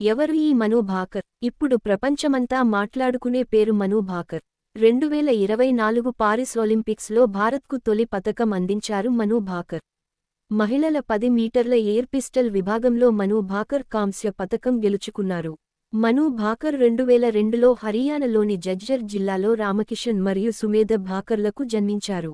ఎవరు ఈ మను భాకర్? ఇప్పుడు ప్రపంచమంతా మాట్లాడుకునే పేరు మను భాకర్. 2024 పారిస్ ఒలింపిక్స్లో భారత్కు తొలి పతకం అందించారు మను భాకర్. మహిళల 10 మీటర్ల ఎయిర్ పిస్టల్ విభాగంలో మను భాకర్ కాంస్య పతకం గెలుచుకున్నారు. మను భాకర్ 2002లో హరియాణలోని జజ్జర్ జిల్లాలో రామకిషన్ మరియు సుమేధ భాకర్లకు జన్మించారు.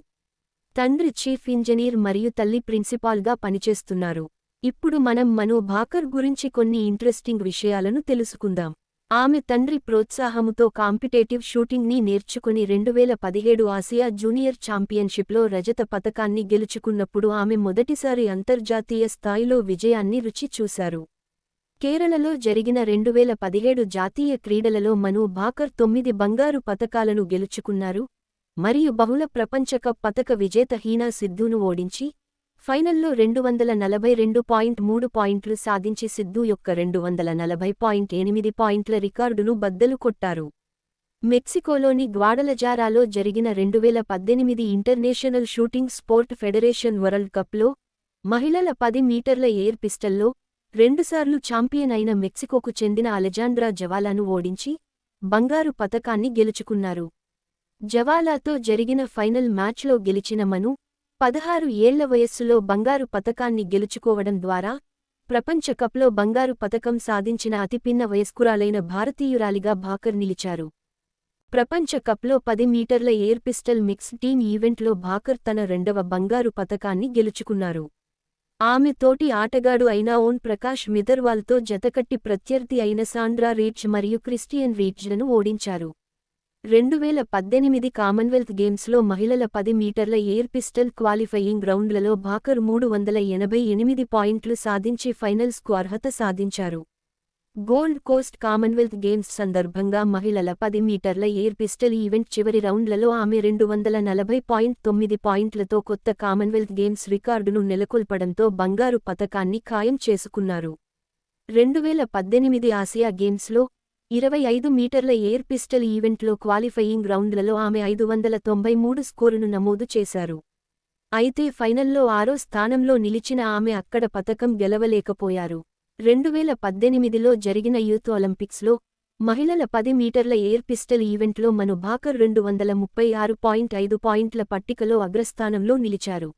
తండ్రి చీఫ్ ఇంజనీర్ మరియు తల్లి ప్రిన్సిపాల్గా పనిచేస్తున్నారు. ఇప్పుడు మనం మను భాకర్ గురించి కొన్ని ఇంట్రెస్టింగ్ విషయాలను తెలుసుకుందాం. ఆమె తండ్రి ప్రోత్సాహముతో కాంపిటేటివ్ షూటింగ్ని నేర్చుకుని 2017 ఆసియా జూనియర్ ఛాంపియన్షిప్లో రజత పతకాన్ని గెలుచుకున్నప్పుడు ఆమె మొదటిసారి అంతర్జాతీయ స్థాయిలో విజయాన్ని రుచి చూశారు. కేరళలో జరిగిన 2017 జాతీయ క్రీడలలో మను భాకర్ 9 బంగారు పతకాలను గెలుచుకున్నారు మరియు బహుళ ప్రపంచ కప్ పతక విజేత హీనా సిద్ధూను ఓడించి ఫైనల్లో 242.3 పాయింట్లు సాధించి సిద్ధూ యొక్క 240.8 పాయింట్ల రికార్డును బద్దలు కొట్టారు. మెక్సికోలోని గ్వాడలజారాలో జరిగిన 2018 international shooting sport federation world కప్లో మహిళల 10 మీటర్ల ఎయిర్ పిస్టల్లో రెండుసార్లు ఛాంపియన్ అయిన మెక్సికోకు చెందిన అలెజాండ్రా జవాలాను ఓడించి బంగారు పతకాన్ని గెలుచుకున్నారు. జవాలాతో జరిగిన ఫైనల్ మ్యాచ్లో గెలిచిన మను 16 ఏళ్ల వయస్సులో బంగారు పతకాన్ని గెలుచుకోవడం ద్వారా ప్రపంచ కప్లో బంగారు పతకం సాధించిన అతిపిన్న వయస్కురాలైన భారతీయురాలిగా భాకర్ నిలిచారు. ప్రపంచ కప్లో 10 మీటర్ల ఎయిర్ పిస్టల్ మిక్స్ టీమ్ ఈవెంట్లో భాకర్ తన రెండవ బంగారు పతకాన్ని గెలుచుకున్నారు. ఆమె తోటి ఆటగాడు అయిన ఓం ప్రకాష్ మిదర్వాల్తో జతకట్టి ప్రత్యర్థి అయిన సాండ్రా రీచ్ మరియు క్రిస్టియన్ రీచ్లను ఓడించారు. 2018 కామన్వెల్త్ గేమ్స్లో మహిళల 10 మీటర్ల ఎయిర్ పిస్టల్ క్వాలిఫయింగ్ రౌండ్లలో భాకర్ 388 పాయింట్లు సాధించి ఫైనల్స్కు అర్హత సాధించారు. గోల్డ్ కోస్ట్ కామన్వెల్త్ గేమ్స్ సందర్భంగా మహిళల 10 మీటర్ల ఎయిర్ పిస్టల్ ఈవెంట్ చివరి రౌండ్లలో ఆమె 240.9 పాయింట్లతో కొత్త కామన్వెల్త్ గేమ్స్ రికార్డును నెలకొల్పడంతో బంగారు పతకాన్ని ఖాయం చేసుకున్నారు. 2018 ఆసియా గేమ్స్లో 25 మీటర్ల ఎయిర్ పిస్టల్ ఈవెంట్లో క్వాలిఫయింగ్ రౌండ్లలో ఆమె 593 స్కోరును నమోదు చేశారు. అయితే ఫైనల్లో 6వ స్థానంలో నిలిచిన ఆమె అక్కడ పతకం గెలవలేకపోయారు. 2018లో జరిగిన యూత్ ఒలింపిక్స్లో మహిళల 10 మీటర్ల ఎయిర్ పిస్టల్ ఈవెంట్లో మను భాకర్ 236.5 పాయింట్ల పట్టికలో అగ్రస్థానంలో నిలిచారు.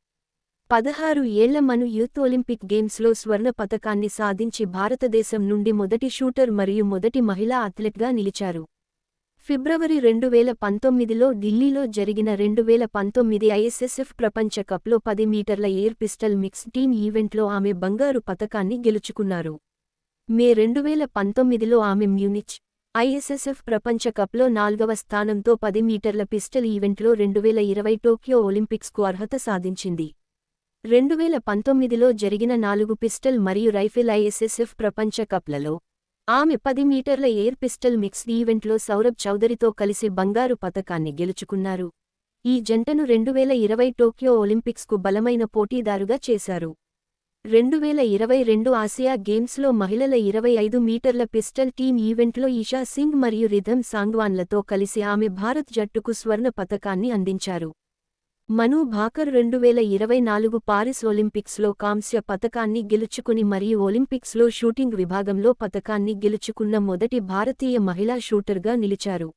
16 ఏళ్ల మను యూత్ ఒలింపిక్ గేమ్స్లో స్వర్ణ పతకాన్ని సాధించి భారతదేశం నుండి మొదటి షూటర్ మరియు మొదటి మహిళా అథ్లెట్గా నిలిచారు. ఫిబ్రవరి 2019లో ఢిల్లీలో జరిగిన 2019 ఐఎస్ఎస్ఎఫ్ ప్రపంచ కప్లో 10 మీటర్ల ఎయిర్ పిస్టల్ మిక్స్ టీమ్ ఈవెంట్లో ఆమె బంగారు పతకాన్ని గెలుచుకున్నారు. మే 2019లో ఆమె మ్యూనిచ్ ఐఎస్ఎస్ఎఫ్ ప్రపంచ కప్లో 4వ స్థానంతో 10 మీటర్ల పిస్టల్ ఈవెంట్లో 2020 టోక్యో ఒలింపిక్స్కు అర్హత సాధించింది. 2019లో జరిగిన 4 పిస్టల్ మరియు రైఫిల్ ఐఎస్ఎస్ఎఫ్ ప్రపంచ కప్లలో ఆమె 10 మీటర్ల ఎయిర్ పిస్టల్ మిక్స్డ్ ఈవెంట్లో సౌరభ్ చౌదరితో కలిసి బంగారు పతకాన్ని గెలుచుకున్నారు. ఈ జంటను 2020 టోక్యో ఒలింపిక్స్కు బలమైన పోటీదారుగా చేశారు. 2022 ఆసియా గేమ్స్లో మహిళల 25 మీటర్ల పిస్టల్ టీమ్ ఈవెంట్లో ఈషా సింగ్ మరియు రిధమ్ సాంగ్వాన్లతో కలిసి ఆమె భారత్ జట్టుకు స్వర్ణ పతకాన్ని అందించారు. మను భాకర్ 2024 పారిస్ ఒలింపిక్స్లో కాంస్య పతకాన్ని గెలుచుకుని మరియు ఒలింపిక్స్లో షూటింగ్ విభాగంలో పతకాన్ని గెలుచుకున్న మొదటి భారతీయ మహిళా షూటర్గా నిలిచారు.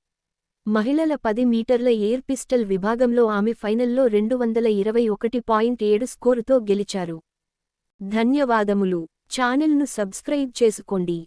మహిళల 10 మీటర్ల ఎయిర్ పిస్టల్ విభాగంలో ఆమె ఫైనల్లో 221.7 స్కోరుతో గెలిచారు. ధన్యవాదములు. ఛానెల్ను సబ్స్క్రైబ్ చేసుకోండి.